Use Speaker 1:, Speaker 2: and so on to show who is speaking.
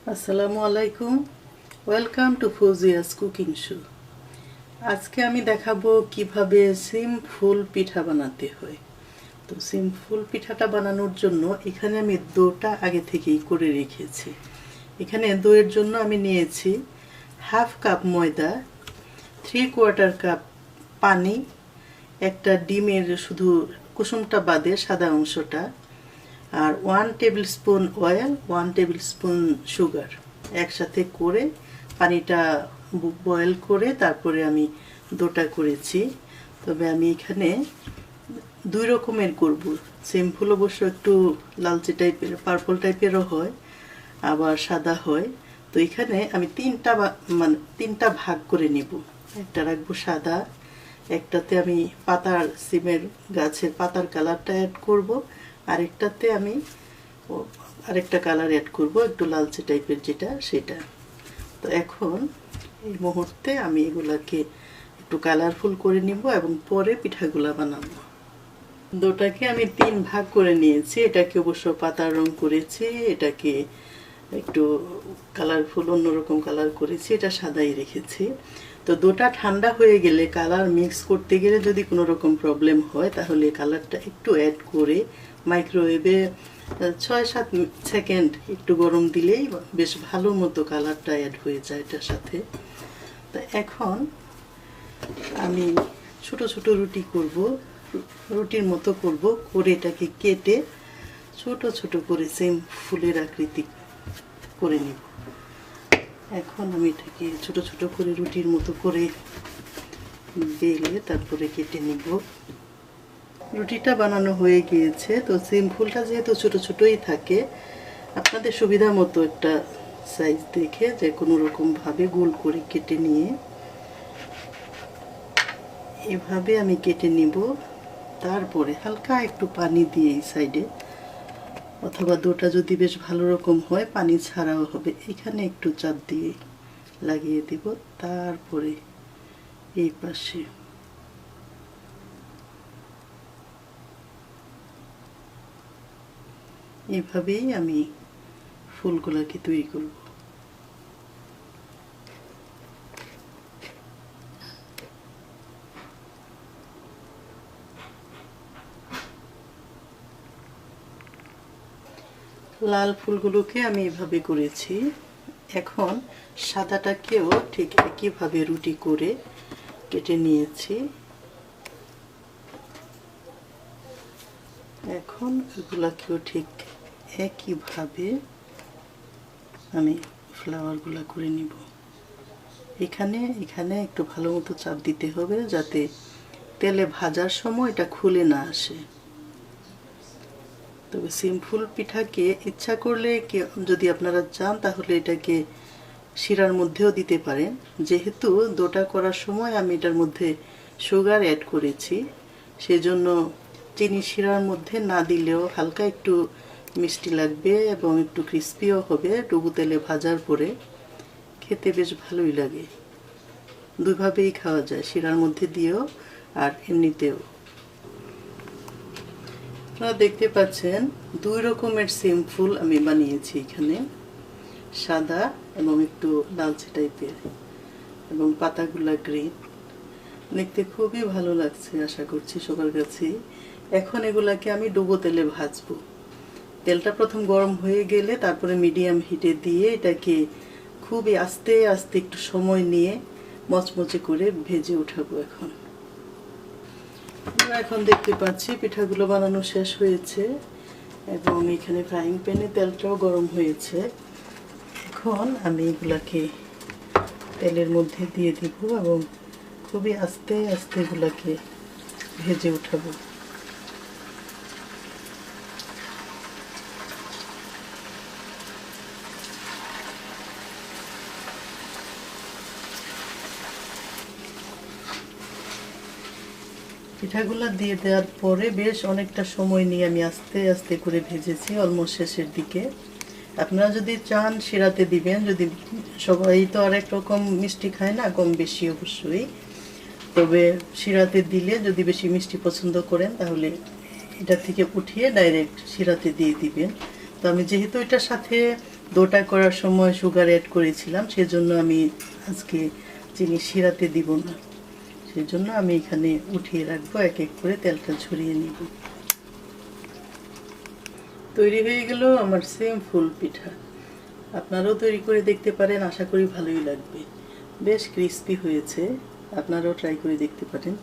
Speaker 1: আসসালামু আলাইকুম, welcome to Fauzia's cooking show. আজকে আমি দেখাবো কিভাবে সিম্পল পিঠা বানাতে হয়। তো সিম্পল পিঠাটা বানানোর জন্য এখানে আমি ডোটা আগে থেকেই করে রেখেছি। এখানে দইয়ের জন্য আমি নিয়েছি হাফ কাপ ময়দা, 3/4 কাপ পানি, একটা ডিমের শুধু কুসুমটা বাদে সাদা অংশটা, আর 1 table spoon oil, 1 table spoon sugar একসাথে করে পানিটা বয়েল করে তারপরে আমি ডোটা করেছি। তবে আমি এখানে দুই রকমের করব। সিম্পল অবশ্য একটু লালচে টাইপের, পার্পল টাইপেরও হয়, আবার সাদা হয়। তো এখানে আমি তিনটা ভাগ করে নেব। একটা রাখবো সাদা, একটাতে আমি পাতার সিমের গাছের পাতার কালারটা অ্যাড করব, আরেকটাতে আমি আরেকটা কালার অ্যাড করব, একটু লালচে টাইপের যেটা সেটা। তো এখন এই মুহূর্তে আমি এগুলাকে একটু কালারফুল করে নিব এবং পরে পিঠাগুলা বানাবো। ডোটাকে আমি 3 ভাগ করে নিয়েছি। এটাকে অবশ্য পাতার রং করেছি, এটাকে একটু কালারফুল অন্যরকম কালার করেছি, এটা সাদাই রেখেছি। তো ডোটা ঠান্ডা হয়ে গেলে কালার মিক্স করতে গেলে যদি কোনো রকম প্রবলেম হয় তাহলে কালারটা একটু অ্যাড করে মাইক্রোওয়েভে 6-7 সেকেন্ড একটু গরম দিলেই বেশ ভালো মতো কালারটা অ্যাড হয়ে যায় এটার সাথে। তো এখন আমি ছোট ছোট রুটি করব, রুটির মতো করব, করে এটাকে কেটে ছোট ছোট করে সেম ফুলের আকৃতি করে নিব। এখন আমি এটাকে ছোট ছোট করে রুটির মতো করে বেলে তারপরে কেটে নিব। রুটিটা বানানো হয়ে গিয়েছে। তো সিম্পলটা যেহেতু ছোট ছোটই থাকে, আপনাদের সুবিধা মতো একটা সাইজ দেখে যে কোনো রকমভাবে গোল করে কেটে নিয়ে এভাবে আমি কেটে নিব। তারপরে হালকা একটু পানি দিয়ে এই সাইডে, অথবা ডোটা যদি বেশ ভালো রকম হয় পানি ছাড়াও হবে, এখানে একটু চাপ দিয়ে লাগিয়ে দিব। তারপরে এই পাশে এভাবেই আমি ফুলগুলোকে তৈরি করব। লাল ফুলগুলোকে আমি এভাবে করেছি। এখন সাদাটাকেও ঠিক একইভাবে রুটি করে কেটে নিয়েছি। এখন এগুলাকেও ঠিক একইভাবে আমি ফ্লাওয়ারগুলো করে নিব। এখানে এখানে একটু ভালো মতো চাপ দিতে হবে যাতে তেলে ভাজার সময় এটা খুলে না আসে। তবে সিম্পল পিঠাকে ইচ্ছা করলে যদি আপনারা চান তাহলে এটাকে শিরার মধ্যেও দিতে পারেন। যেহেতু ডোটা করার সময় আমি এটার মধ্যে সুগার অ্যাড করেছি, সেজন্য চিনি শিরার মধ্যে না দিলেও হালকা একটু মিষ্টি লাগবে এবং একটু ক্রিস্পিও হবে। ডুবো তেলে ভাজার পরে খেতে বেশ ভালোই লাগে। দুইভাবেই খাওয়া যায়, শিরার মধ্যে দিয়েও আর এমনিতেও। আপনারা দেখতে পাচ্ছেন দুই রকমের সিম্পল আমি বানিয়েছি এখানে, সাদা এবং একটু লালচে টাইপের, এবং পাতাগুলা গ্রিন। দেখতে খুবই ভালো লাগছে, আশা করছি সবার কাছেই। এখন এগুলাকে আমি ডুবো তেলে ভাজবো। তেলটা প্রথম গরম হয়ে গেলে তারপরে মিডিয়াম হিটে দিয়ে এটাকে খুবই আস্তে আস্তে একটু সময় নিয়ে মচমচে করে ভেজে উঠাবো। এখন দেখতে পাচ্ছি পিঠাগুলো বানানো শেষ হয়েছে এবং এখানে ফ্রাইং প্যানে তেলটাও গরম হয়েছে। এখন আমি এগুলাকে তেলের মধ্যে দিয়ে দিব এবং খুবই আস্তে আস্তে এগুলাকে ভেজে উঠাবো। পিঠাগুলো দিয়ে দেওয়ার পরে বেশ অনেকটা সময় নিয়ে আমি আস্তে আস্তে করে ভেজেছি, অলমোস্ট শেষের দিকে। আপনারা যদি চান শিরাতে দিবেন, যদি সবাই তো আরেক রকম মিষ্টি খায় না, কম বেশি অবশ্যই। তবে শিরাতে দিলে যদি বেশি মিষ্টি পছন্দ করেন তাহলে এটা থেকে উঠিয়ে ডাইরেক্ট শিরাতে দিয়ে দিবেন। তো আমি যেহেতু এটার সাথে ডোটা করার সময় সুগার অ্যাড করেছিলাম, সেজন্য আমি আজকে চিনি শিরাতে দিব না। সেজন্য আমি এখানে উঠিয়ে রাখবো, এক এক করে তেলটা ছড়িয়ে নিব। তৈরি হয়ে গেল আমার সিম্পল পিঠা। আপনারাও তৈরি করে দেখতে পারেন, আশা করি ভালোই লাগবে। বেশ ক্রিস্পি হয়েছে, আপনারাও ট্রাই করে দেখতে পারেন।